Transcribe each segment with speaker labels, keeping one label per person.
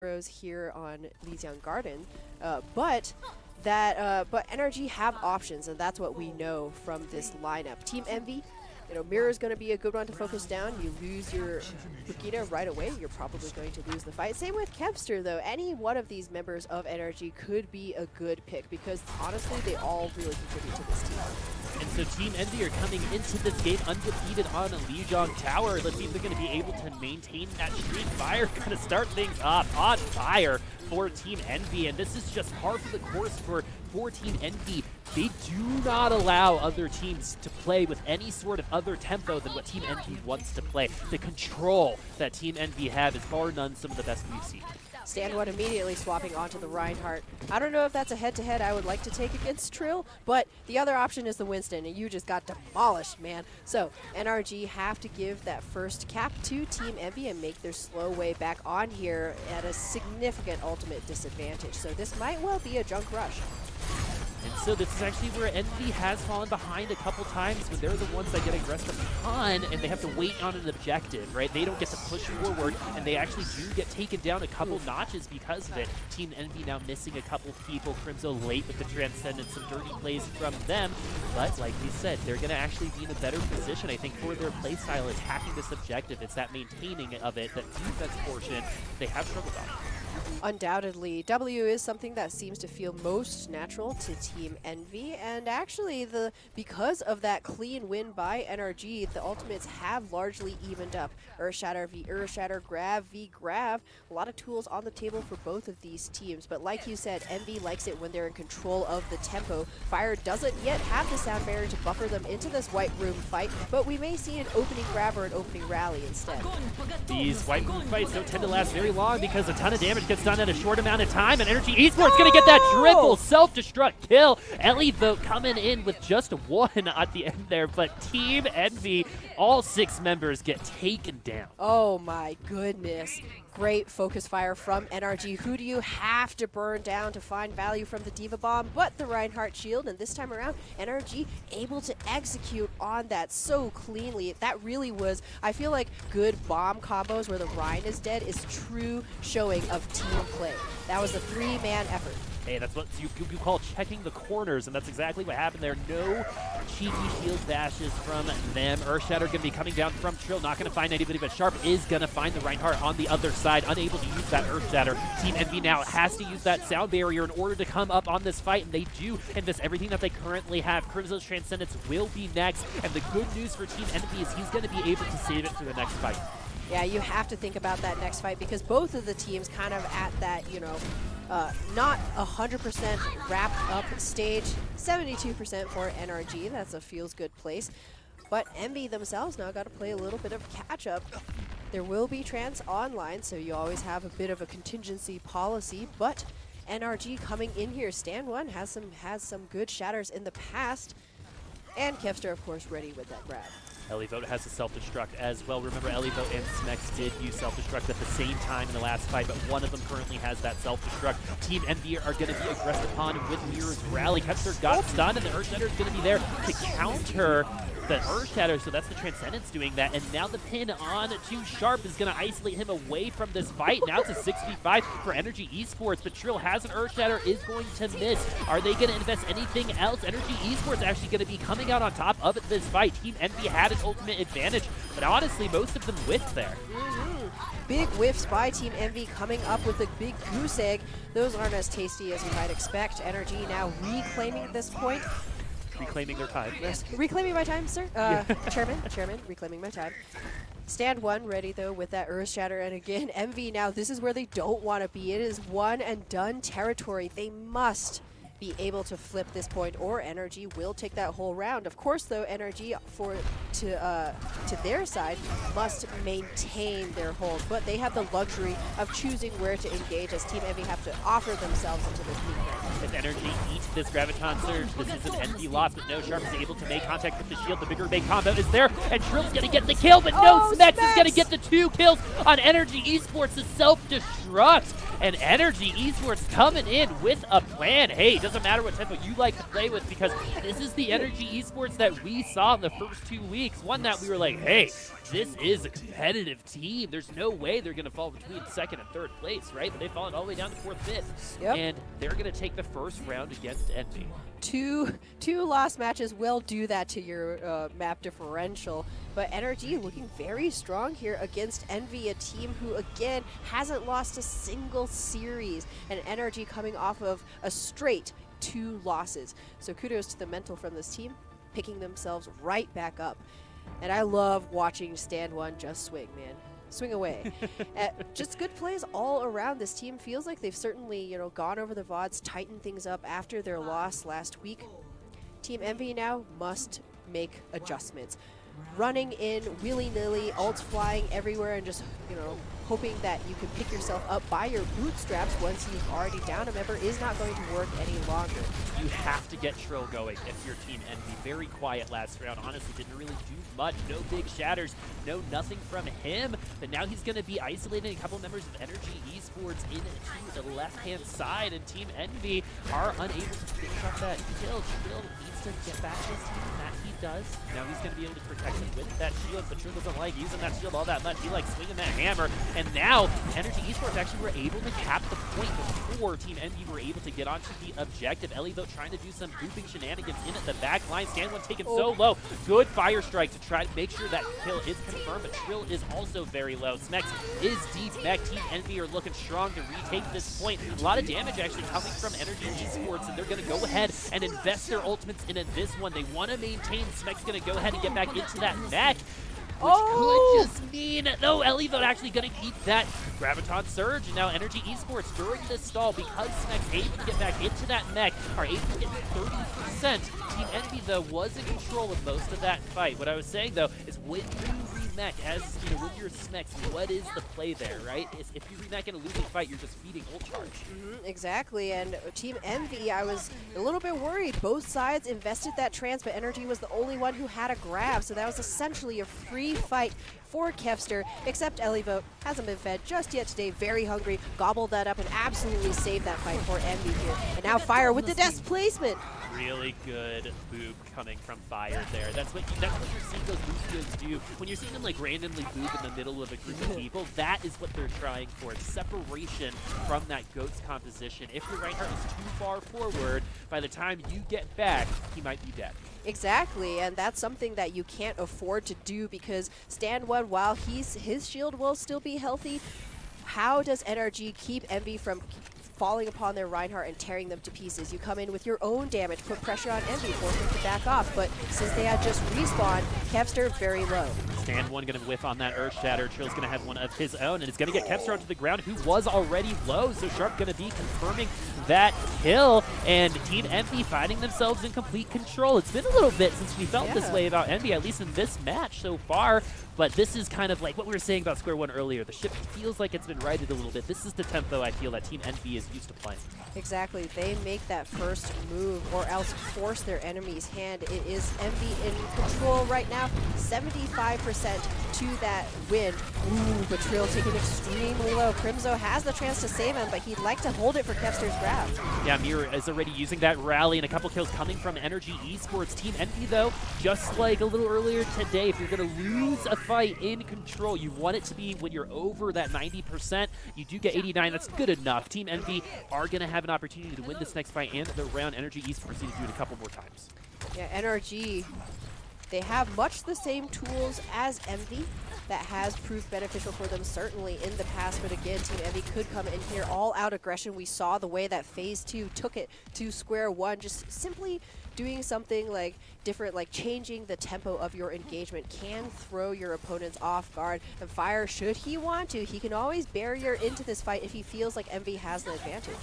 Speaker 1: heroes here on Lijiang Garden, but NRG have options, and that's what we know from this lineup. Team Envy, Mirror is going to be a good one to focus down. You lose your Brigida right away, you're probably going to lose the fight. Same with Kempster, though. Any one of these members of NRG could be a good pick because honestly, they all really contribute to this team.
Speaker 2: And so Team Envy are coming into this game undefeated on Lijiang Tower. Let's see if they're going to be able to maintain that streak. Fire going to start things off on fire for Team Envy, and this is just par for the course for Team Envy. They do not allow other teams to play with any sort of other tempo than what Team Envy wants to play. The control that Team Envy have is bar none some of the best we've seen.
Speaker 1: Stand1 immediately swapping onto the Reinhardt. I don't know if that's a head-to-head I would like to take against Trill, but the other option is the Winston, and you just got demolished, man. So NRG have to give that first cap to Team Envy and make their slow way back on here at a significant ultimate disadvantage. So this might well be a junk rush.
Speaker 2: And so this is actually where Envy has fallen behind a couple times when they're the ones that get aggressed a ton and they have to wait on an objective, right? They don't get to push forward, and they actually do get taken down a couple notches because of it. Team Envy now missing a couple people. Crimzo late with the Transcendence, some dirty plays from them. But like we said, they're going to actually be in a better position, I think, for their playstyle attacking this objective. It's that maintaining of it, that defense portion they have struggled on.
Speaker 1: Undoubtedly, W is something that seems to feel most natural to Team Envy, and actually because of that clean win by NRG, the ultimates have largely evened up. Earthshatter v Earthshatter, Grav v Grav, a lot of tools on the table for both of these teams, but like you said, Envy likes it when they're in control of the tempo. Fire doesn't yet have the sound barrier to buffer them into this white room fight, but we may see an opening grab or an opening rally instead.
Speaker 2: These white room fights don't tend to last very long because a ton of damage gets done in a short amount of time, and NRG Esports going to get that triple self-destruct kill. Ellie, though, coming in with just one at the end there, but Team Envy, all 6 members get taken down.
Speaker 1: Oh my goodness. Great focus fire from NRG. Who do you have to burn down to find value from the Diva Bomb but the Reinhardt shield? And this time around, NRG able to execute on that so cleanly. That really was, I feel like, good bomb combos where the Rein is dead is true showing of team play. That was a 3-man effort.
Speaker 2: Hey, that's what you call checking the corners, and that's exactly what happened there. No cheeky shield bashes from them. Earthshatter going to be coming down from Trill, not going to find anybody, but Sharp is going to find the Reinhardt on the other side, unable to use that Earthshatter. Team Envy now has to use that sound barrier in order to come up on this fight, and they do invest everything that they currently have. Crimzo's Transcendence will be next, and the good news for Team Envy is he's going to be able to save it for the next fight.
Speaker 1: Yeah, you have to think about that next fight because both of the teams kind of at that, not 100% wrapped up stage, 72% for NRG. That's a feels good place. But Envy themselves now got to play a little bit of catch up. There will be trans online, so you always have a bit of a contingency policy, but NRG coming in here. Stand1 has some good shatters in the past, and Kempster, of course, ready with that grab.
Speaker 2: Elivote has a self-destruct as well. Remember, Elivote and Smex did use self-destruct at the same time in the last fight, but one of them currently has that self-destruct. Team Envy are going to be aggressed upon with Mirror's rally. Kempster got stunned, and the Earthshatter is going to be there to counter the Earthshatter, so that's the Transcendence doing that, and now the pin on to Sharp is going to isolate him away from this fight. Now it's a 6v5 for NRG Esports, but Trill has an Earthshatter, is going to miss. Are they going to invest anything else? NRG Esports actually going to be coming out on top of this fight. Team Envy had an ultimate advantage, but honestly, most of them whiffed there.
Speaker 1: Big whiffs by Team Envy coming up with a big goose egg. Those aren't as tasty as you might expect. NRG now reclaiming this point.
Speaker 2: Reclaiming their time.
Speaker 1: Yes. Reclaiming my time, sir? Chairman, reclaiming my time. Stand1 ready, though, with that Earthshatter. And again, Envy now, this is where they don't want to be. It is one and done territory. They must be able to flip this point, or NRG will take that whole round. Of course, though, NRG to their side must maintain their hold, but they have the luxury of choosing where to engage, as Team Envy have to offer themselves into this weak round.
Speaker 2: If NRG eats this Graviton Surge, this is an Envy loss, but no, Sharp is able to make contact with the shield. The bigger big combo is there, and Trill's going to get the kill, but no, Smex is going to get the 2 kills on NRG Esports to self-destruct. And NRG Esports coming in with a plan. Hey, doesn't matter what tempo you like to play with, because this is the NRG Esports that we saw in the first 2 weeks. One that we were like, hey, this is a competitive team. There's no way they're going to fall between 2nd and 3rd place, right? But they've fallen all the way down to 4th, 5th.
Speaker 1: Yep.
Speaker 2: And they're going to take the first round against Envy.
Speaker 1: Two lost matches will do that to your map differential, but NRG looking very strong here against Envy, a team who again hasn't lost a single series, and NRG coming off of a straight 2 losses. So kudos to the mental from this team, picking themselves right back up. And I love watching Stand One just swing, man. Swing away. Just good plays all around. This team feels like they've certainly, gone over the VODs, tightened things up after their loss last week. Team Envy now must make adjustments. Running in willy-nilly, ults flying everywhere, and just, hoping that you can pick yourself up by your bootstraps once you've already downed a member is not going to work any longer.
Speaker 2: You have to get Trill going if you're Team Envy. Very quiet last round. Honestly, didn't really do much. No big shatters. No nothing from him. But now he's going to be isolating a couple members of NRG Esports into the left-hand side. And Team Envy are unable to finish up that kill. Trill needs to get back to his team. That he does. Now he's going to be able to protect him with that shield. But Trill doesn't like using that shield all that much. He likes swinging that hammer. And now NRG Esports actually were able to cap the point before Team Envy were able to get onto the objective. Ellie trying to do some booping shenanigans in at the back line. Stand One taken so low. Good fire strike to try to make sure that kill is confirmed, but Trill is also very low. Smex is deep back. Team Envy are looking strong to retake this point. A lot of damage actually coming from NRG Esports, and they're going to go ahead and invest their ultimates into this one. They want to maintain. Smex going to go ahead and get back into that mech. Which could just mean, no, Ellie actually going to keep that Graviton Surge. And now NRG Esports during this stall, because Smex able to get back into that mech, are able to get 30%. Team Envy, though, was in control of most of that fight. What I was saying, though, is when you remech, as when you're Smex, what is the play there, right? If you remech in a losing fight, you're just feeding ult charge.
Speaker 1: Exactly, and Team Envy, I was a little bit worried. Both sides invested that trance, but NRG was the only one who had a grab, so that was essentially a free fight for Kevster, except Elivote hasn't been fed just yet today. Very hungry, gobbled that up and absolutely saved that fight for Envy here. And now Fire with the displacement.
Speaker 2: Really good boop coming from Fire there. That's what you're seeing those Lucios do. When you're seeing them like randomly boop in the middle of a group of people, that is what they're trying for. Separation from that Goat's composition. If your Reinhardt is too far forward, by the time you get back, he might be dead.
Speaker 1: Exactly, and that's something that you can't afford to do, because Stand One, while his shield will still be healthy, how does NRG keep Envy from falling upon their Reinhardt and tearing them to pieces? You come in with your own damage, put pressure on Envy, force them to back off, but since they had just respawned, Kevster very low.
Speaker 2: Stand One going to whiff on that Earth Shatter. Trill's going to have one of his own, and it's going to get Kevster onto the ground, who was already low, so Sharp going to be confirming that kill, and Team Envy finding themselves in complete control. It's been a little bit since we felt this way about Envy, at least in this match so far, but this is kind of like what we were saying about Square One earlier. The ship feels like it's been righted a little bit. This is the tempo I feel that Team Envy is used to playing.
Speaker 1: Exactly. They make that first move or else force their enemy's hand. It is Envy in control right now, 75% to that win. Ooh, but Trill taking extremely low. Crimzo has the chance to save him, but he'd like to hold it for Kevster's grab.
Speaker 2: Yeah, Mirror is already using that rally, and a couple kills coming from NRG Esports. Team Envy, though, just like a little earlier today, if you're going to lose a fight in control, you want it to be when you're over that 90%. You do get 89. That's good enough. Team Envy are going to have an opportunity to win this next fight and the round. NRG Esports need to do it a couple more times. Yeah,
Speaker 1: NRG, they have much the same tools as Envy. That has proved beneficial for them certainly in the past, but again, Team Envy could come in here all out aggression. We saw the way that Phase 2 took it to Square One, just simply doing something like different, like changing the tempo of your engagement can throw your opponents off guard. And Fire, should he want to, he can always barrier into this fight if he feels like Envy has the advantage.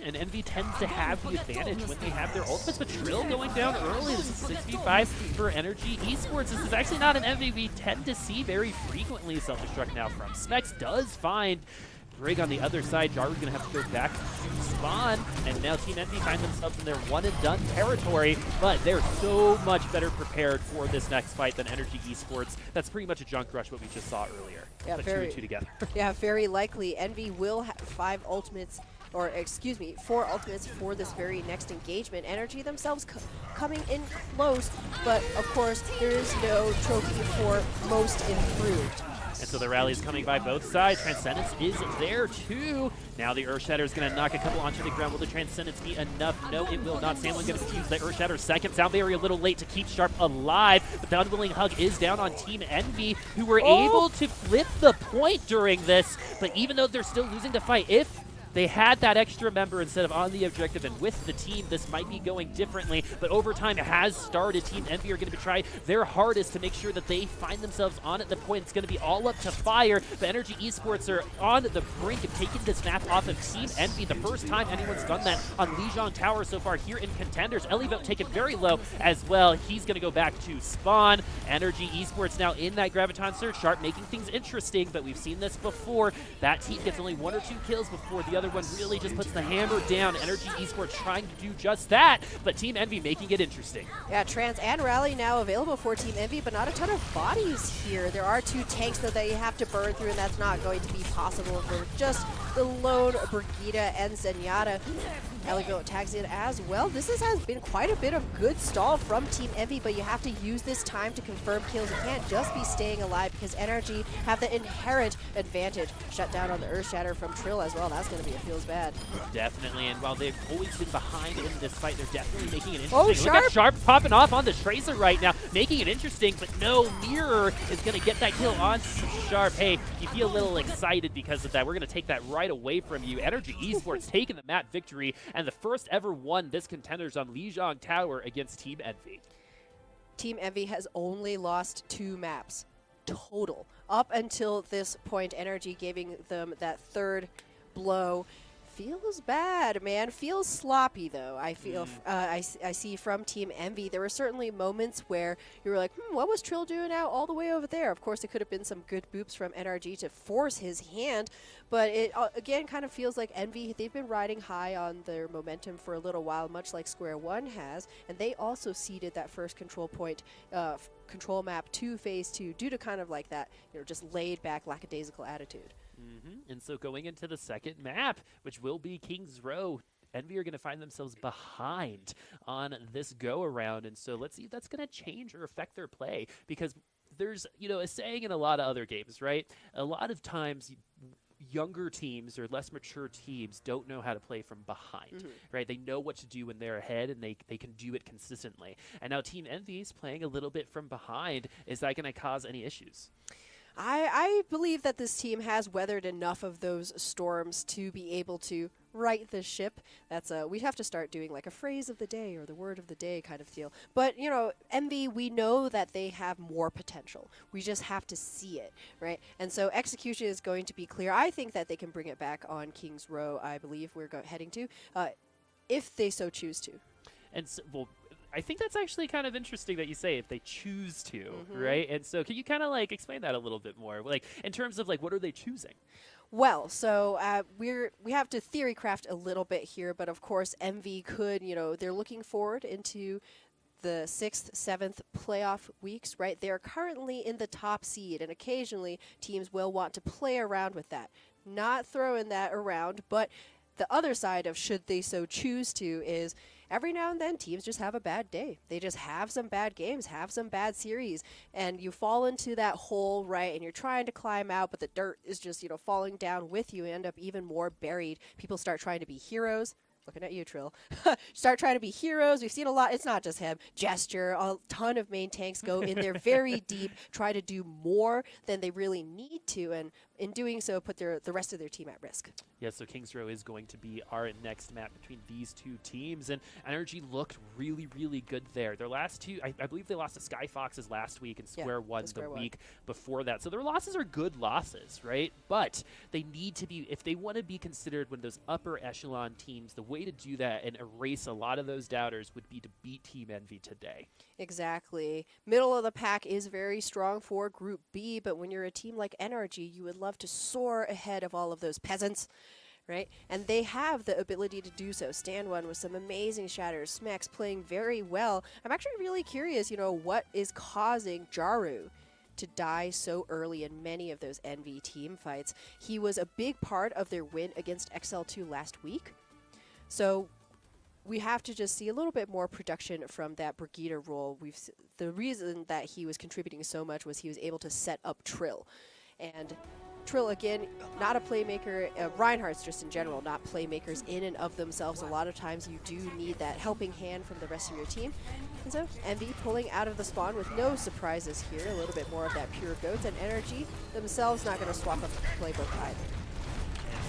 Speaker 2: And Envy tends to have the advantage when they have their ultimates, but Trill going down early. This is 6v5 for NRG Esports. This is actually not an Envy we tend to see very frequently self-destruct now from. Smex does find Brig on the other side. Jaru's going to have to go back to spawn, and now Team Envy find themselves in their one-and-done territory, but they're so much better prepared for this next fight than NRG Esports. That's pretty much a junk rush what we just saw earlier.
Speaker 1: Yeah,
Speaker 2: the 2 and 2 together.
Speaker 1: Yeah, very likely. Envy will have 5 ultimates or excuse me, 4 ultimates for this very next engagement. NRG themselves coming in close, but of course there is no trophy for most improved.
Speaker 2: And so the rally is coming by both sides. Transcendence is there too. Now the Earthshatter is going to knock a couple onto the ground. Will the Transcendence be enough? No, it will not. Sandwin going to use the Earthshatter second. Sound Barrier a little late to keep Sharp alive, but the Unwilling Hug is down on Team Envy, who were able to flip the point during this. But even though they're still losing the fight, if they had that extra member instead of on the objective and with the team, this might be going differently. But overtime has started. Team Envy are going to try their hardest to make sure that they find themselves on at the point. It's going to be all up to fire. The NRG Esports are on the brink of taking this map off of Team Envy. The first time anyone's done that on Lijiang Tower so far here in Contenders. Ellie taken very low as well. He's going to go back to spawn. NRG Esports now in that Graviton Surge. Sharp making things interesting, but we've seen this before. That team gets only 1 or 2 kills before the other one really just puts the hammer down. NRG Esports trying to do just that, but Team Envy making it interesting. Yeah,
Speaker 1: Trans and Rally now available for Team Envy, but not a ton of bodies here. There are 2 tanks, though, that you have to burn through, and that's not going to be possible for just the lone Brigitte and Zenyatta. Ellie tags in as well. This has been quite a bit of good stall from Team Envy, but you have to use this time to confirm kills. You can't just be staying alive because NRG have the inherent advantage. Shut down on the Earthshatter from Trill as well. That's going to be a feels bad.
Speaker 2: Definitely, and while they've always been behind in this fight, they're definitely making it interesting.
Speaker 1: Oh, Sharp!
Speaker 2: Look at Sharp popping off on the Tracer right now, making it interesting, but no, Mirror is going to get that kill on Sharp. Hey, you feel a little excited because of that. We're going to take that right away from you. NRG Esports taking the map victory, and the first ever won this Contenders on Lijiang Tower against Team Envy.
Speaker 1: Team Envy has only lost 2 maps total. Up until this point, NRG giving them that 3rd blow. Feels bad, man. Feels sloppy, though. I feel I see from Team Envy. There were certainly moments where you were like, what was Trill doing out all the way over there? Of course, it could have been some good boops from NRG to force his hand, but it, again, kind of feels like Envy, they've been riding high on their momentum for a little while, much like Square One has, and they also ceded that first control point, control map to Phase 2 due to kind of like that, just laid back, lackadaisical attitude.
Speaker 2: And so going into the second map, which will be King's Row, Envy are going to find themselves behind on this go-around. And so let's see if that's going to change or affect their play. Because there's, a saying in a lot of other games, right? A lot of times younger teams or less mature teams don't know how to play from behind, right? They know what to do when they're ahead, and they can do it consistently. And now Team Envy is playing a little bit from behind. Is that going to cause any issues?
Speaker 1: I believe that this team has weathered enough of those storms to be able to right the ship. That's we'd have to start doing like a phrase of the day or the word of the day kind of deal. But, Envy, we know that they have more potential. We just have to see it, right? And so execution is going to be clear. I think that they can bring it back on King's Row, I believe we're heading to, if they so choose to.
Speaker 2: And so, well, I think that's actually kind of interesting that you say if they choose to, right? And so can you kind of like explain that a little bit more? Like in terms of like what are they choosing?
Speaker 1: Well, so we have to theory craft a little bit here, but of course Envy could, they're looking forward into the 6th, 7th playoff weeks, right? They're currently in the top seed, and occasionally teams will want to play around with that. Not throwing that around, but the other side of should they so choose to is every now and then teams just have a bad day. They just have some bad games, have some bad series, and you fall into that hole, right, and you're trying to climb out, but the dirt is just, falling down with you and end up even more buried. People start trying to be heroes. Looking at you, Trill. Start trying to be heroes. We've seen a lot. It's not just him. Gesture, a ton of main tanks go in there very deep, try to do more than they really need to, and in doing so, put the rest of their team at risk.
Speaker 2: Yeah, so King's Row is going to be our next map between these 2 teams, and NRG looked really, really good there. Their last 2, I believe they lost to Sky Foxes last week and Square One the week before that. So their losses are good losses, right? But they need to be, if they want to be considered one of those upper echelon teams, the way to do that and erase a lot of those doubters would be to beat Team Envy today.
Speaker 1: Exactly. Middle of the pack is very strong for Group B, but when you're a team like NRG, you would love to soar ahead of all of those peasants, right? And they have the ability to do so. Stand One with some amazing shatters. Smex playing very well. I'm actually really curious, what is causing Jaru to die so early in many of those Envy team fights. He was a big part of their win against XL2 last week. So we have to just see a little bit more production from that Brigitte role. The reason that he was contributing so much was he was able to set up Trill. And Trill, again, not a playmaker. Reinhardt's just in general, not playmakers in and of themselves. A lot of times you do need that helping hand from the rest of your team. And so Envy pulling out of the spawn with no surprises here. A little bit more of that pure goats, and NRG themselves not going to swap up the playbook either.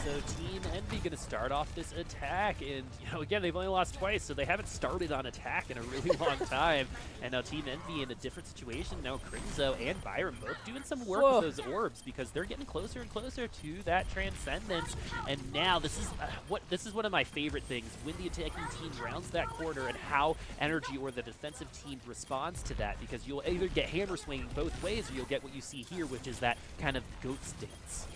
Speaker 2: So Team Envy going to start off this attack, and again, they've only lost twice, so they haven't started on attack in a really long time. And now Team Envy in a different situation. Now Crimzo and Byron both doing some work with those orbs, because they're getting closer and closer to that Transcendence. And now this is one of my favorite things, when the attacking team rounds that corner and how NRG or the defensive team responds to that, because you'll either get hammer swinging both ways, or you'll get what you see here, which is that kind of goat stance.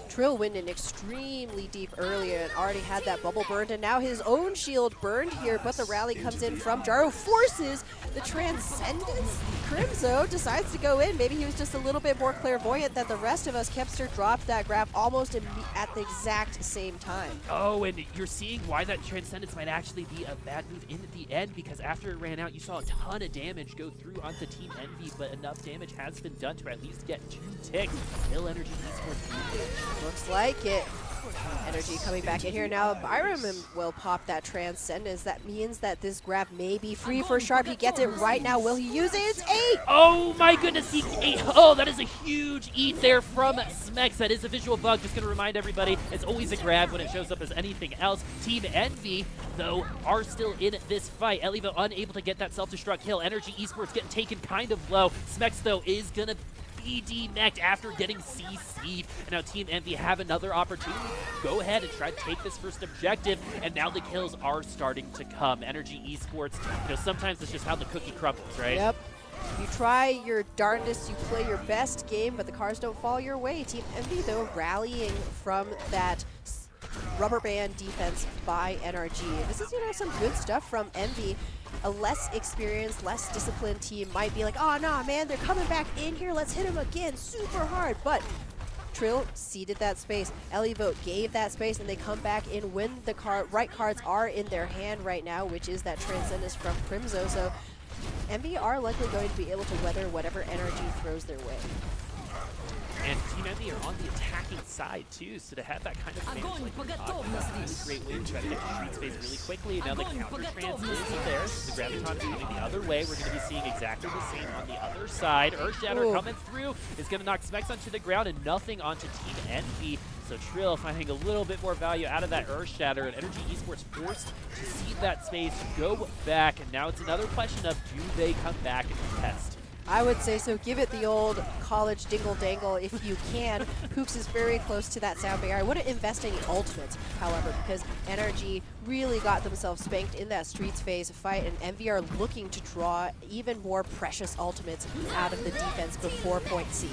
Speaker 1: Trill went in extremely deep earlier and already had that bubble burned, and now his own shield burned here, but the rally comes in from Jaro, forces the Transcendence. Crimzo decides to go in. Maybe he was just a little bit more clairvoyant than the rest of us. Kepster dropped that grab almost at the exact same time.
Speaker 2: Oh, and you're seeing why that Transcendence might actually be a bad move in at the end, because after it ran out, you saw a ton of damage go through onto Team Envy, but enough damage has been done to at least get 2 ticks. Hill NRG Esports.
Speaker 1: Looks like it. NRG coming back in here now. Byron will pop that Transcendence. That means that this grab may be free for Sharp. He gets it right now. Will he use it? It's 8!
Speaker 2: Oh my goodness, he 8. Oh, that is a huge eat there from Smex. That is a visual bug. Just going to remind everybody, it's always a grab when it shows up as anything else. Team Envy, though, are still in this fight. Elivo unable to get that self-destruct kill. NRG Esports getting taken kind of low. Smex, though, is going to be demeched after getting CC'd. And now Team Envy have another opportunity. Go ahead and try to take this first objective, and now the kills are starting to come. NRG Esports, sometimes it's just how the cookie crumbles, right?
Speaker 1: Yep. You try your darndest, you play your best game, but the cards don't fall your way. Team Envy, though, rallying from that rubber band defense by NRG. This is, some good stuff from Envy. A less experienced, less disciplined team might be like, oh, nah, man, they're coming back in here. Let's hit them again super hard. But Trill ceded that space. Elivo gave that space, and they come back in when the right cards are in their hand right now, which is that Transcendence from Crimzo. So Envy are likely going to be able to weather whatever NRG throws their way.
Speaker 2: And Team Envy are on the attacking side, too, so to have that kind of advantage like we're talking about, is a great way to try to get the street space really quickly. And now the counter-trans isn't there. The Graviton is coming the other way. We're going to be seeing exactly the same on the other side. Earthshatter coming through is going to knock Smex onto the ground and nothing onto Team Envy. So Trill finding a little bit more value out of that Earthshatter, and NRG Esports forced to cede that space, go back, and now it's another question of, do they come back and contest?
Speaker 1: I would say so. Give it the old college dingle-dangle if you can. Pooks is very close to that sound barrier. I wouldn't invest any ultimates, however, because NRG really got themselves spanked in that Streets phase fight, and Envy are looking to draw even more precious ultimates out of the defense before point C.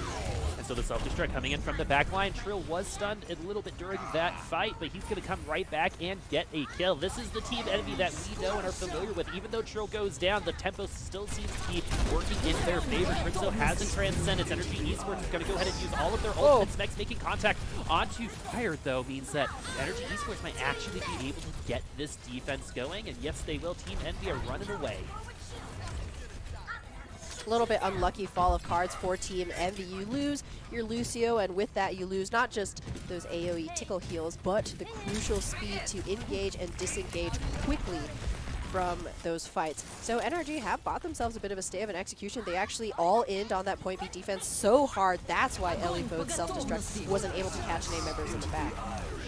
Speaker 2: So the self-destruct coming in from the back line. Trill was stunned a little bit during that fight, but he's going to come right back and get a kill. This is the Team Envy that we know and are familiar with. Even though Trill goes down, the tempo still seems to be working in their favor. Crimzo has a Transcendence. NRG Esports is going to go ahead and use all of their ultimates. Smex making contact onto Fire, though, means that NRG Esports might actually be able to get this defense going. And yes, they will. Team Envy are running away.
Speaker 1: A little bit unlucky fall of cards for Team Envy. You lose your Lucio, and with that you lose not just those AoE tickle heals, but the crucial speed to engage and disengage quickly from those fights. So NRG have bought themselves a bit of a stay of an execution. They actually all-inned on that point B defense so hard. That's why Elivo's self-destruct wasn't able to catch name members in the back.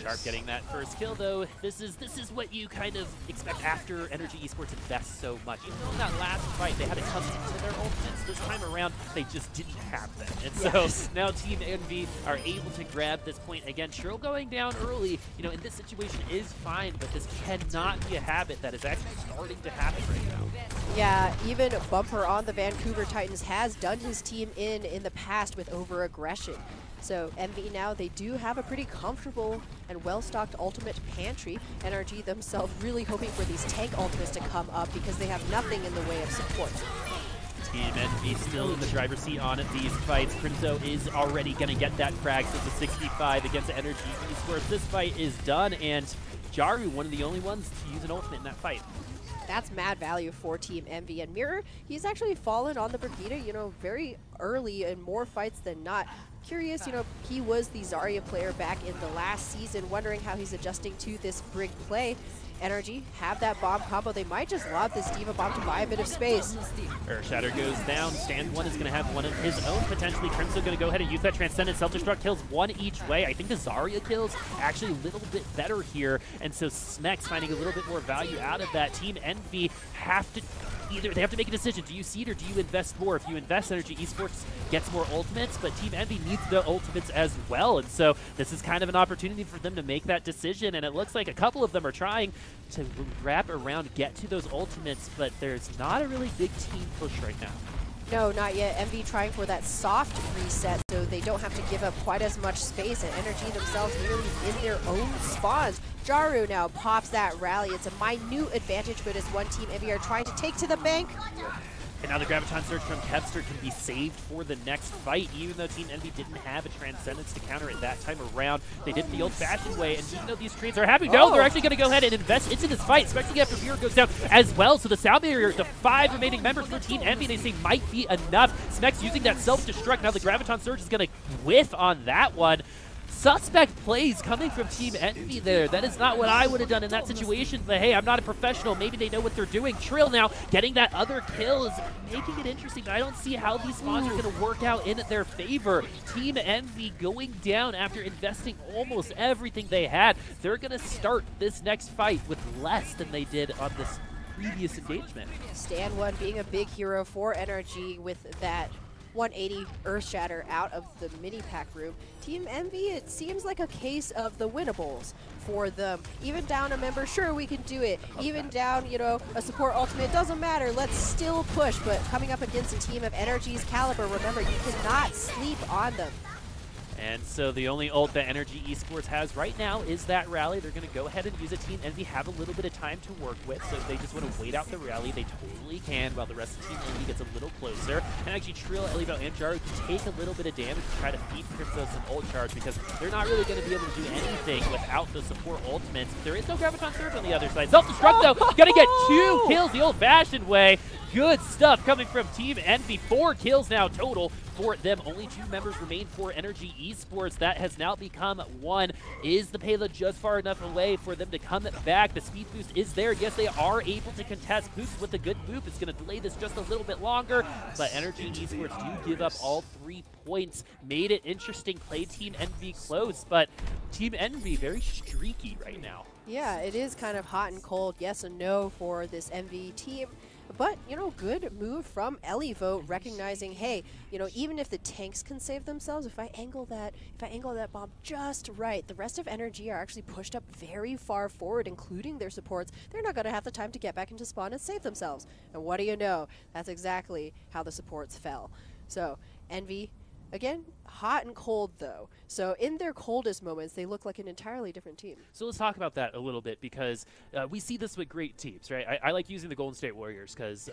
Speaker 2: Sharp getting that first kill, though. This is what you kind of expect after NRG Esports invests so much. Even though in that last fight they had it custom to their ultimates, this time around they just didn't have them. And so now Team Envy are able to grab this point again. Trill going down early, in this situation is fine, but this cannot be a habit that is actually starting to happen right now.
Speaker 1: Yeah, even Bumper on the Vancouver Titans has done his team in the past with over-aggression. So Envy now, they do have a pretty comfortable and well-stocked ultimate pantry. NRG themselves really hoping for these tank ultimates to come up because they have nothing in the way of support.
Speaker 2: Team Envy still in the driver's seat on these fights. Crimzo is already going to get that frag, so it's a 65 against NRG Esports. This fight is done, and Jaru, one of the only ones to use an ultimate in that fight.
Speaker 1: That's mad value for Team Envy. And Mirror, he's actually fallen on the Brigida, you know, very early in more fights than not. Curious, you know, he was the Zarya player back in the last season, wondering how he's adjusting to this Brig play. NRG have that bomb combo. They might just lob this Diva bomb to buy a bit of space.
Speaker 2: Shatter goes down. Stand one is going to have one of his own potentially. Crimson going to go ahead and use that Transcendent. Self-destruct kills one each way. I think the Zarya kills actually a little bit better here. And so Smex finding a little bit more value out of that. Team Envy have to they have to make a decision. Do you seed or do you invest more? If you invest, NRG Esports gets more ultimates, but Team Envy needs the ultimates as well. And so this is kind of an opportunity for them to make that decision. And it looks like a couple of them are trying to wrap around, get to those ultimates, but there's not a really big team push right now.
Speaker 1: No, not yet. Envy trying for that soft reset so they don't have to give up quite as much space, and NRG themselves nearly in their own spawns. Jaru now pops that rally. It's a minute advantage, but as one Team Envy are trying to take to the bank.
Speaker 2: And now the Graviton Surge from Kevster can be saved for the next fight, even though Team Envy didn't have a Transcendence to counter it that time around. They did it the old-fashioned way, and even though these trades are happening, no, they're actually going to go ahead and invest into this fight, especially after Mirror goes down as well. So the Sound Barrier, the 5 remaining members for Team Envy, they say might be enough. Smex using that self-destruct. Now the Graviton Surge is going to whiff on that one. Suspect plays coming from Team Envy there. That is not what I would have done in that situation, but hey, I'm not a professional. Maybe they know what they're doing. Trill now getting that other kill is making it interesting, but I don't see how these spawns are going to work out in their favor. Team Envy going down after investing almost everything they had. They're going to start this next fight with less than they did on this previous engagement.
Speaker 1: Stand one being a big hero for NRG with that 180 Earth Shatter out of the mini pack room. Team Envy, it seems like a case of the winnables for them. Even down a member, sure, we can do it. Even down, you know, a support ultimate, doesn't matter. Let's still push. But coming up against a team of NRG's caliber, remember, you cannot sleep on them.
Speaker 2: And so the only ult that NRG Esports has right now is that rally. They're going to go ahead and use it. Team Envy have a little bit of time to work with, so if they just want to wait out the rally, they totally can, while the rest of Team Envy gets a little closer. And actually Trill, Elivio, and Jaru can take a little bit of damage to try to feed Crypto some ult charge, because they're not really going to be able to do anything without the support ultimates. There is no Graviton Surge on the other side. Self-destruct, though, going to get 2 kills the old-fashioned way. Good stuff coming from Team Envy. 4 kills now total for them. Only 2 members remain for NRG Esports. That has now become 1. Is the payload just far enough away for them to come back? The speed boost is there. Yes, they are able to contest. Boost with a good boop. It's going to delay this just a little bit longer, but NRG Esports do give up all 3 points. Made it interesting. Played Team Envy close, but Team Envy very streaky right now.
Speaker 1: Yeah, it is kind of hot and cold. Yes and no for this Envy team. But, you know, good move from Elivo, recognizing, hey, you know, even if the tanks can save themselves, if I angle that bomb just right, the rest of NRG are actually pushed up very far forward, including their supports. They're not going to have the time to get back into spawn and save themselves. And what do you know? That's exactly how the supports fell. So, Envy, again, hot and cold, though. So in their coldest moments, they look like an entirely different team.
Speaker 2: So let's talk about that a little bit, because we see this with great teams, right? I like using the Golden State Warriors because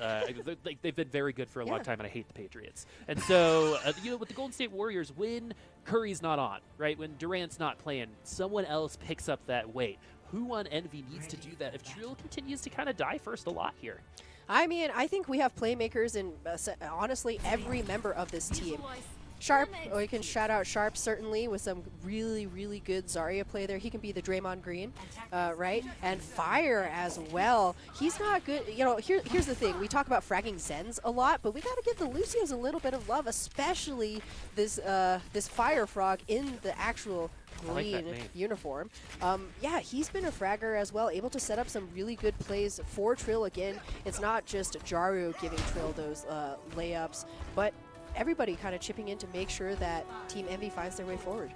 Speaker 2: they've been very good for a long time, and I hate the Patriots. And so, you know, with the Golden State Warriors, when Curry's not on, right, when Durant's not playing, someone else picks up that weight. Who on Envy needs to do that if Trill continues to kind of die first a lot here?
Speaker 1: I mean, I think we have playmakers in, honestly, every member of this team. Sharp, we can shout out Sharp certainly with some really, really good Zarya play there. He can be the Draymond Green, right? And Fire as well. He's not good. You know, here's the thing. We talk about fragging Zens a lot, but we got to give the Lucios a little bit of love, especially this this Fire Frog in the actual green uniform. Yeah, he's been a fragger as well, able to set up some really good plays for Trill. Again, it's not just Jaru giving Trill those layups, but everybody kind of chipping in to make sure that Team Envy finds their way forward.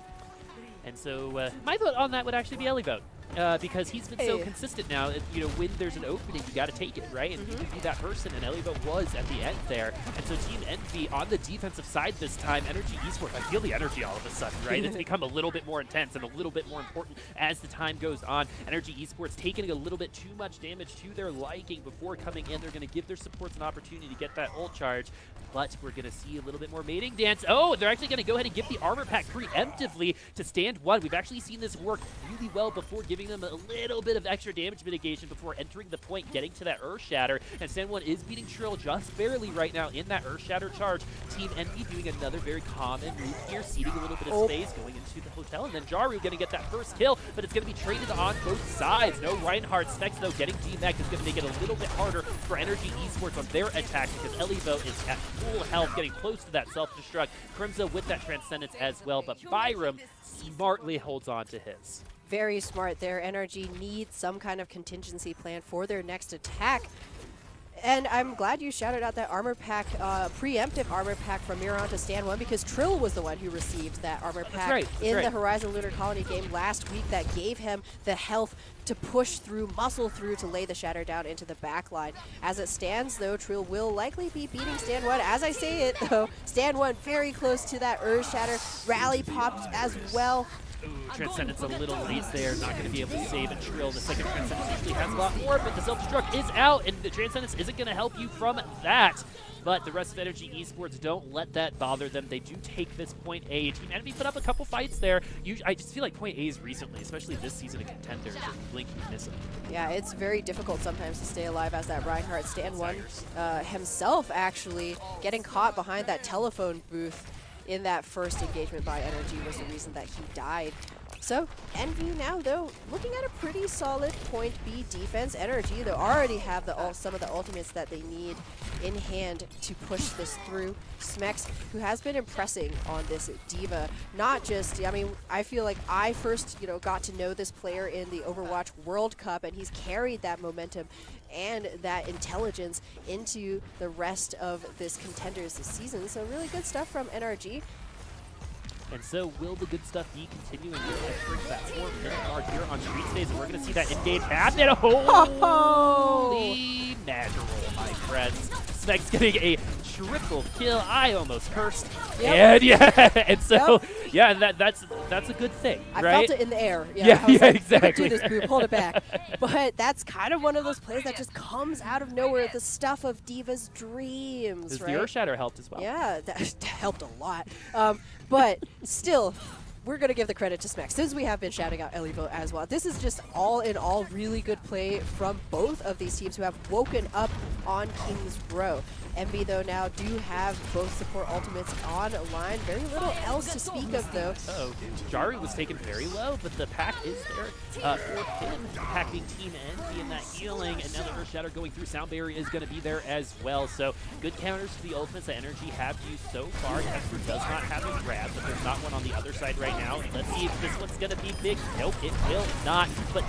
Speaker 2: And so my vote on that would actually be Ellie vote. because he's been so consistent now. You know, when there's an opening, you got to take it, right? And you can be that person, and Ellie was at the end there. And so Team Envy on the defensive side this time, NRG Esports, I feel the energy all of a sudden, right? It's become a little bit more intense and a little bit more important as the time goes on. NRG Esports taking a little bit too much damage to their liking before coming in. They're going to give their supports an opportunity to get that ult charge, but we're going to see a little bit more mating dance. Oh, they're actually going to go ahead and give the armor pack preemptively to Stand One. We've actually seen this work really well before, giving them a little bit of extra damage mitigation before entering the point, getting to that Earth Shatter. And Stand One is beating Trill just barely right now in that Earth Shatter charge. Team Envy doing another very common move here, ceding a little bit of space, going into the hotel, and then Jaru going to get that first kill, but it's going to be traded on both sides. No Reinhardt. Specs, though, getting D-Mech is going to make it a little bit harder for NRG Esports on their attack because Elivo is at full health, getting close to that self-destruct. Crimza with that Transcendence as well, but Byram smartly holds on to his.
Speaker 1: Very smart there. NRG needs some kind of contingency plan for their next attack. And I'm glad you shouted out that armor pack, preemptive armor pack from Miron to Stand One, because Trill was the one who received that armor pack in the Horizon Lunar Colony game last week that gave him the health to push through, muscle through to lay the shatter down into the back line. As it stands, though, Trill will likely be beating Stand One. As I say it, though, Stand One very close to that Earth Shatter. Rally popped as well.
Speaker 2: Ooh, Transcendence a little late there, not going to be able to save a Trill. The second Transcendence usually has a lot more, but the self-destruct is out, and the Transcendence isn't going to help you from that. But the rest of NRG Esports don't let that bother them. They do take this point A. Team Envy put up a couple fights there. I just feel like point A's recently, especially this season of Contenders, blink and miss them. Yeah,
Speaker 1: it's very difficult sometimes to stay alive as that Reinhardt. Stand One himself actually getting caught behind that telephone booth in that first engagement by NRG was the reason that he died. So Envy now, though, looking at a pretty solid point B defense. NRG, though, already have some of the ultimates that they need in hand to push this through. Smex, who has been impressing on this D.Va, not just, I mean, I feel like I first, got to know this player in the Overwatch World Cup, and he's carried that momentum and that intelligence into the rest of this Contenders this season. So really good stuff from NRG.
Speaker 2: And so will the good stuff be continuing here? Entering that 4-minute mark here on Street Stage, and we're going to see that in-game happen. Holy magical, my friends. Smeg's getting a triple kill. I almost cursed. And and so that's a good thing, right?
Speaker 1: I felt it in the air.
Speaker 2: Exactly.
Speaker 1: Do this, Boop, hold it back. But that's kind of one of those plays that just comes out of nowhere. The stuff of D.Va's dreams, right?
Speaker 2: The Earth Shatter helped as well.
Speaker 1: Yeah, that helped a lot. But still, we're going to give the credit to Smex, since we have been shouting out Elivo as well. This is just all in all really good play from both of these teams who have woken up on King's Row. Envy, though, now do have both support ultimates online. Very little else to speak of, though.
Speaker 2: Jari was taken very low, but the pack is there for him. Pack being Team Envy in that healing, and now the Earth Shatter going through. Sound Barrier is going to be there as well. So good counters to the ultimates that NRG have used so far. Kester does not have a grab, but there's not one on the other side right now. Let's see if this one's going to be big. Nope, it will not. But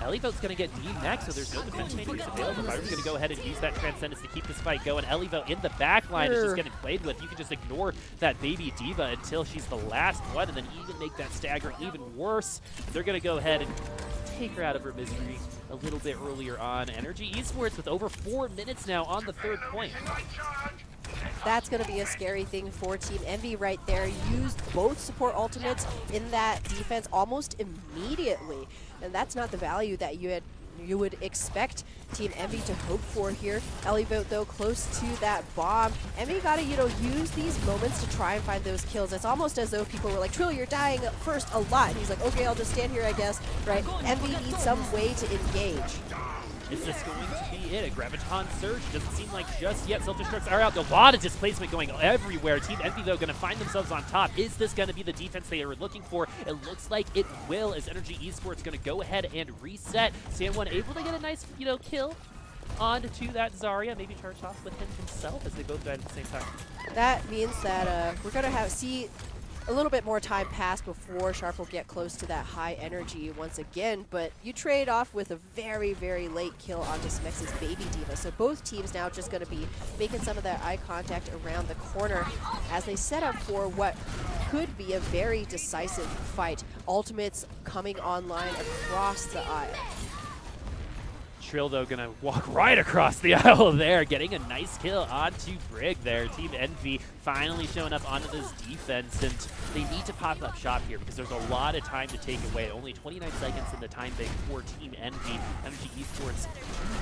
Speaker 2: Elivo's going to get D-Mech, so there's no defense matrix available. Byron's going to go ahead and use that Transcendence to keep this fight going. Elivo in the back line is just getting played with. You can just ignore that baby D.Va until she's the last one, and then even make that stagger even worse. They're going to go ahead and take her out of her misery a little bit earlier on. NRG Esports with over 4 minutes now on the third point.
Speaker 1: That's going to be a scary thing for Team Envy right there. Used both support ultimates in that defense almost immediately. And that's not the value that you would expect Team Envy to hope for here. Elivote, though, close to that bomb. Envy got to, use these moments to try and find those kills. It's almost as though people were like, Trill, you're dying first a lot. And he's like, okay, I'll just stand here, I guess, right? Envy needs some way to engage.
Speaker 2: Is this going to be it? A Graviton Surge doesn't seem like just yet. Self-destructs are out. A lot of displacement going everywhere. Team Envy, though, going to find themselves on top. Is this going to be the defense they are looking for? It looks like it will, as NRG Esports going to go ahead and reset. Stand One able to get a nice, kill onto that Zarya. Maybe charge off with him himself as they both died at the same time.
Speaker 1: That means that we're going to see a little bit more time passed before Sharp will get close to that high energy once again, but you trade off with a very, very late kill onto Smex's Baby Diva. So both teams now just going to be making some of that eye contact around the corner as they set up for what could be a very decisive fight. Ultimates coming online across the aisle.
Speaker 2: Trill, though, going to walk right across the aisle there, getting a nice kill onto Brig there. Team Envy finally showing up onto this defense, and they need to pop up shop here because there's a lot of time to take away. Only 29 seconds in the time bank for Team Envy. NRG Esports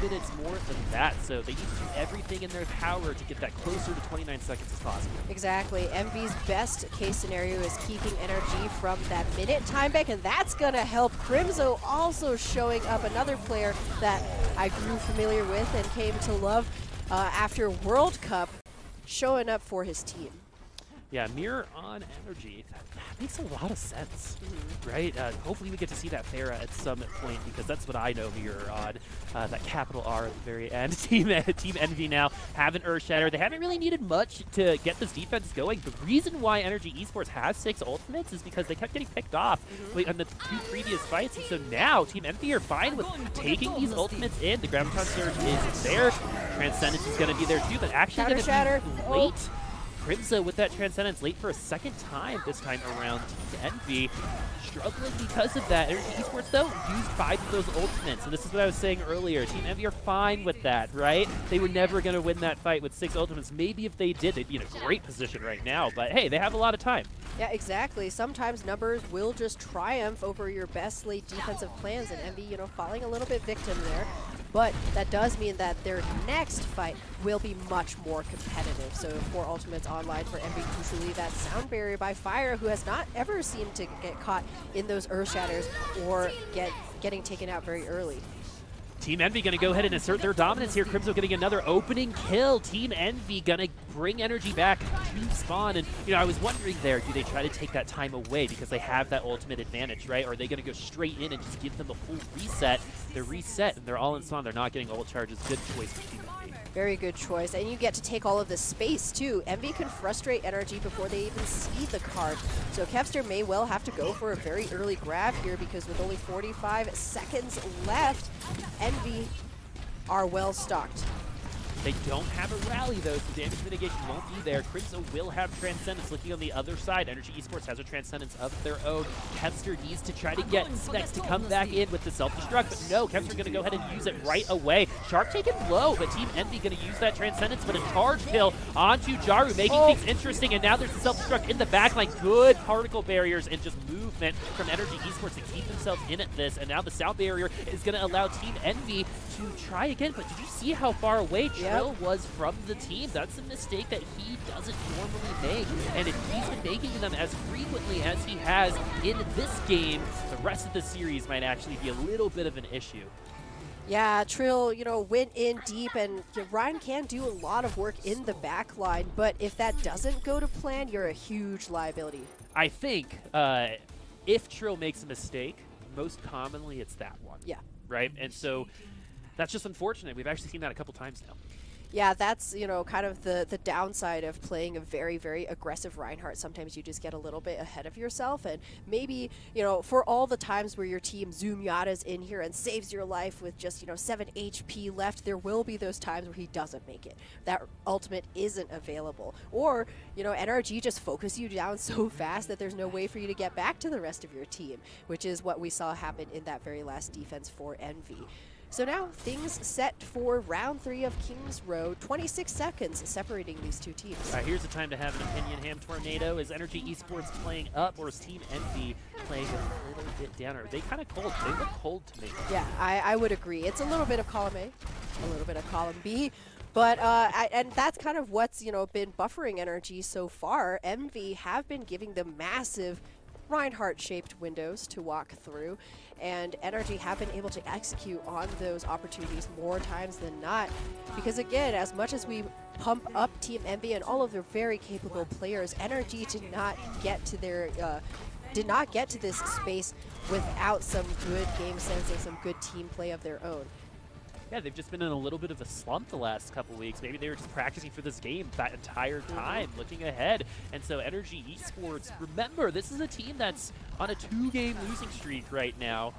Speaker 2: 2 minutes more than that, so they need to do everything in their power to get that closer to 29 seconds as possible.
Speaker 1: Exactly. Envy's best case scenario is keeping NRG from that minute time bank, and that's going to help. Crimzo also showing up, another player that I grew familiar with and came to love after World Cup, showing up for his team.
Speaker 2: Yeah, Mirror on Energy. That makes a lot of sense, right? Hopefully we get to see that Pharah at some point because that's what I know Mirror on. That capital R at the very end. Team Envy now have an Earthshatter. They haven't really needed much to get this defense going. The reason why NRG Esports has 6 ultimates is because they kept getting picked off on the 2 previous fights, and so now Team Envy are fine with taking these ultimates in. The Graviton Surge is there. Transcendence is going to be there too, but actually going to be late. Crimzo with that Transcendence late for a second time this time around. Team Envy struggling because of that. NRG Esports, though, used 5 of those ultimates. And this is what I was saying earlier. Team Envy are fine with that, right? They were never going to win that fight with 6 ultimates. Maybe if they did, they'd be in a great position right now. But hey, they have a lot of time.
Speaker 1: Yeah, exactly. Sometimes numbers will just triumph over your best late defensive plans, and Envy, falling a little bit victim there. But that does mean that their next fight will be much more competitive. So 4 ultimates online for Envy, crucially that sound barrier by Fire, who has not ever seemed to get caught in those Earth Shatters or getting taken out very early.
Speaker 2: Team Envy going to go ahead and assert their dominance here. Crimzo getting another opening kill. Team Envy going to bring energy back to spawn. And, I was wondering there, do they try to take that time away because they have that ultimate advantage, right? Or are they going to go straight in and just give them a full reset? They're reset and they're all in spawn. They're not getting ult charges. Good choice for Team Envy.
Speaker 1: Very good choice. And you get to take all of this space, too. Envy can frustrate NRG before they even see the card. So Kevster may well have to go for a very early grab here because with only 45 seconds left, Envy are well stocked.
Speaker 2: They don't have a rally, though, so damage mitigation won't be there. Crimzo will have Transcendence. Looking on the other side, NRG Esports has a Transcendence of their own. Kevster needs to try to get Smex to come back in with the self-destruct, but no, Kevster going to go ahead and use it right away. Sharp taken low, but Team Envy going to use that Transcendence, but a charge kill onto Jaru, making things interesting, and now there's the self-destruct in the backline. Good particle barriers and just movement from NRG Esports to keep themselves in at this, and now the sound barrier is going to allow Team Envy to try again, but did you see how far away Trill was from the team? That's a mistake that he doesn't normally make, and if he's been making them as frequently as he has in this game, the rest of the series might actually be a little bit of an issue.
Speaker 1: Yeah, Trill, went in deep, and Ryan can do a lot of work in the back line, but if that doesn't go to plan, you're a huge liability.
Speaker 2: I think if Trill makes a mistake, most commonly it's that one.
Speaker 1: Yeah.
Speaker 2: Right? And so that's just unfortunate. We've actually seen that a couple times now.
Speaker 1: Yeah, that's, kind of the downside of playing a very, very aggressive Reinhardt. Sometimes you just get a little bit ahead of yourself, and maybe, for all the times where your team Zoom Yada's in here and saves your life with just, 7 HP left, there will be those times where he doesn't make it. That ultimate isn't available. Or, NRG just focus you down so fast that there's no way for you to get back to the rest of your team, which is what we saw happen in that very last defense for Envy. So now things set for round 3 of Kings Row. 26 seconds separating these two teams.
Speaker 2: All right, here's the time to have an opinion. HamTornado, is NRG Esports playing up, or is Team Envy playing a little bit down? Are they kind of cold? They look cold to me.
Speaker 1: Yeah, I would agree. It's a little bit of column A, a little bit of column B. But, and that's kind of what's, been buffering NRG so far. Envy have been giving them massive Reinhardt-shaped windows to walk through, and NRG have been able to execute on those opportunities more times than not. Because again, as much as we pump up Team Envy and all of their very capable players, NRG did not get to their this space without some good game sense and some good team play of their own.
Speaker 2: Yeah, they've just been in a little bit of a slump the last couple weeks. Maybe they were just practicing for this game that entire time, looking ahead. And so NRG Esports, remember, this is a team that's on a 2-game losing streak right now,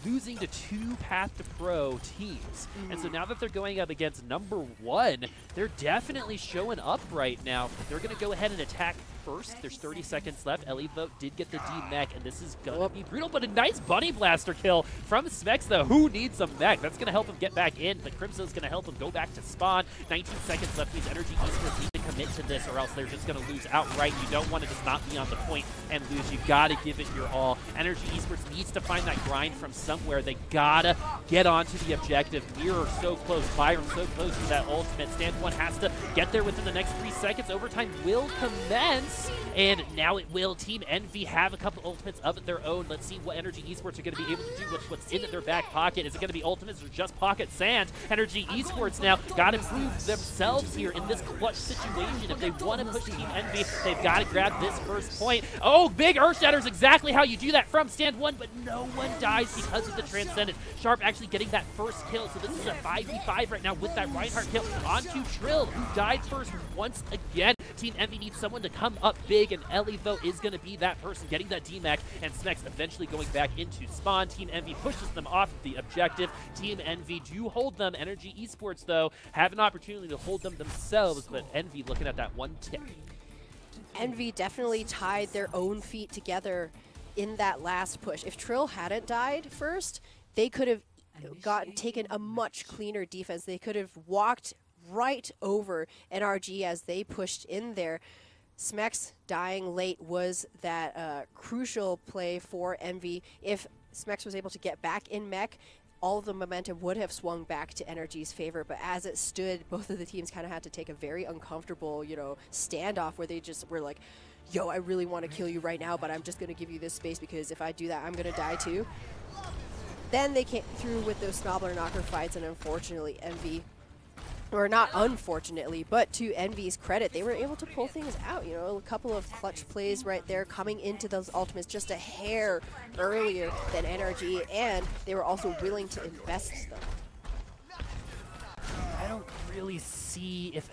Speaker 2: losing to 2 Path to Pro teams. And so now that they're going up against #1, they're definitely showing up right now. They're going to go ahead and attack first. There's 30 seconds left. Elivote did get the D-Mech, and this is going to be brutal, but a nice Bunny Blaster kill from Smex, though. Who needs some mech? That's going to help him get back in, but Crimso's going to help him go back to spawn. 19 seconds left means NRG Esports need to commit to this, or else they're just going to lose outright. You don't want to just not be on the point and lose. You got to give it your all. NRG Esports needs to find that grind from somewhere. They got to get onto the objective. Mirror so close. Byron so close to that ultimate. Stand One has to get there within the next 3 seconds. Overtime will commence. And now it will. Team Envy have a couple ultimates of their own. Let's see what NRG Esports are going to be able to do. What's in their back pocket. Is it going to be ultimates or just pocket sand? NRG Esports now got to prove themselves here in this clutch situation. If they want to push Team Envy, they've got to grab this first point. Oh, big Earth Shatter is exactly how you do that from Stand One, but no one dies because of the Transcendent. Sharp actually getting that first kill. So this is a 5v5 right now with that Reinhardt kill onto Trill, who died first once again. Team Envy needs someone to come up big, and Elivote is going to be that person getting that D-Mech, and Smex eventually going back into spawn. Team Envy pushes them off the objective. Team Envy do hold them. NRG Esports, though, have an opportunity to hold them themselves, but Envy looking at that one tick.
Speaker 1: Envy definitely tied their own feet together in that last push. If Trill hadn't died first, they could have taken a much cleaner defense. They could have walked right over NRG as they pushed in there. Smex dying late was that crucial play for Envy. If Smex was able to get back in mech, all of the momentum would have swung back to NRG's favor, but as it stood, both of the teams kind of had to take a very uncomfortable, standoff where they just were like, yo, I really want to kill you right now, but I'm just going to give you this space because if I do that, I'm going to die too. Then they came through with those Snobbler Knocker fights, and unfortunately, Envy, or not unfortunately, but to Envy's credit, they were able to pull things out. A couple of clutch plays right there, coming into those ultimates just a hair earlier than NRG, and they were also willing to invest them.
Speaker 2: I don't really see if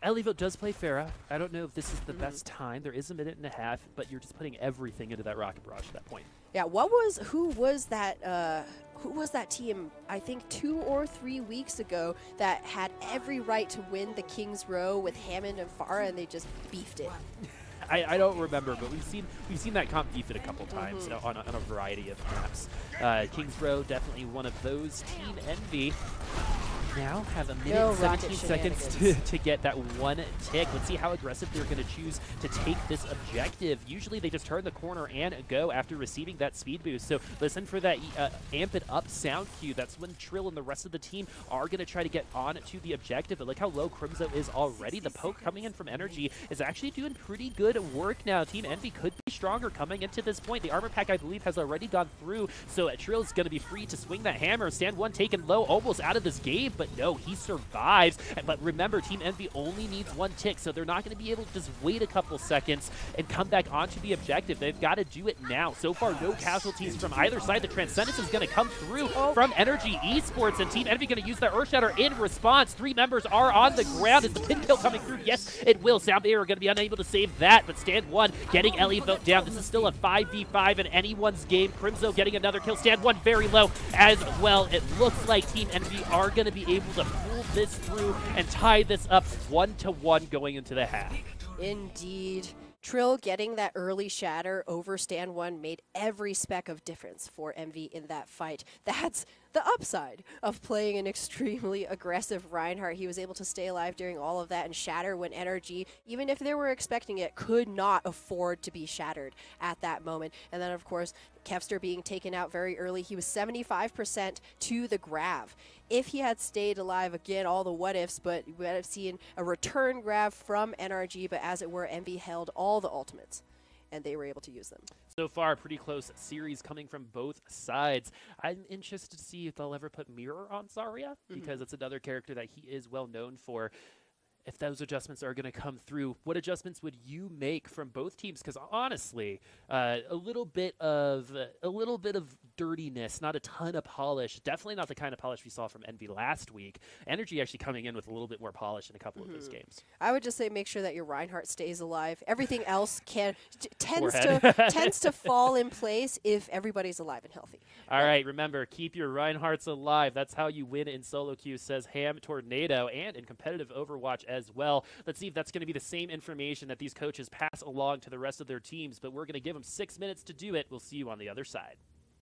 Speaker 2: Elivote does play Pharah. I don't know if this is the best time. There is a minute and a half, but you're just putting everything into that Rocket Barrage at that point.
Speaker 1: Yeah, who was that team, I think 2 or 3 weeks ago, that had every right to win the King's Row with Hammond and Farah, and they just beefed it?
Speaker 2: I don't remember, but we've seen that comp beef it a couple times on a variety of maps. King's Row, definitely one of those. Team Envy now have a minute and 17 seconds to get that one tick. Let's see how aggressive they're going to choose to take this objective. Usually they just turn the corner and go after receiving that speed boost. So listen for that amp it up sound cue. That's when Trill and the rest of the team are going to try to get on to the objective. But look how low Crimso is already. The poke coming in from NRG is actually doing pretty good work now. Team Envy could be stronger coming into this point. The armor pack, I believe, has already gone through. So Trill is going to be free to swing that hammer. Stand One taken low, almost out of this game. But no, he survives. But remember, Team Envy only needs one tick, so they're not going to be able to just wait a couple seconds and come back onto the objective. They've got to do it now. So far, no casualties from either side. The Transcendence is going to come through from NRG Esports, and Team Envy going to use their Earth Shatter in response. 3 members are on the ground. Is the pin kill coming through? Yes, it will. Sound Barrier are going to be unable to save that, but Stand One getting Elivote down. This is still a 5v5 in anyone's game. Crimso getting another kill. Stand One very low as well. It looks like Team Envy are going to be able to pull this through and tie this up 1-1 going into the half.
Speaker 1: Indeed. Trill getting that early shatter over Stand One made every speck of difference for Envy in that fight. That's the upside of playing an extremely aggressive Reinhardt. He was able to stay alive during all of that and shatter when NRG, even if they were expecting it, could not afford to be shattered at that moment. And then, of course, Kevster being taken out very early. He was 75% to the grav. If he had stayed alive, again, all the what ifs, but we would have seen a return grab from NRG, but as it were, Envy held all the ultimates, and they were able to use them.
Speaker 2: So far, pretty close series coming from both sides. I'm interested to see if they'll ever put Mirror on Zarya, because it's another character that he is well known for. if those adjustments are going to come through, what adjustments would you make from both teams? Because honestly, a little bit of dirtiness, not a ton of polish. Definitely not the kind of polish we saw from Envy last week. NRG actually coming in with a little bit more polish in a couple of those games.
Speaker 1: I would just say make sure that your Reinhardt stays alive. Everything else tends to fall in place if everybody's alive and healthy.
Speaker 2: All right, remember, keep your Reinhardts alive. That's how you win in solo queue, says HamTornado, and in competitive Overwatch as well. Let's see if that's going to be the same information that these coaches pass along to the rest of their teams, but we're going to give them 6 minutes to do it. We'll see you on the other side.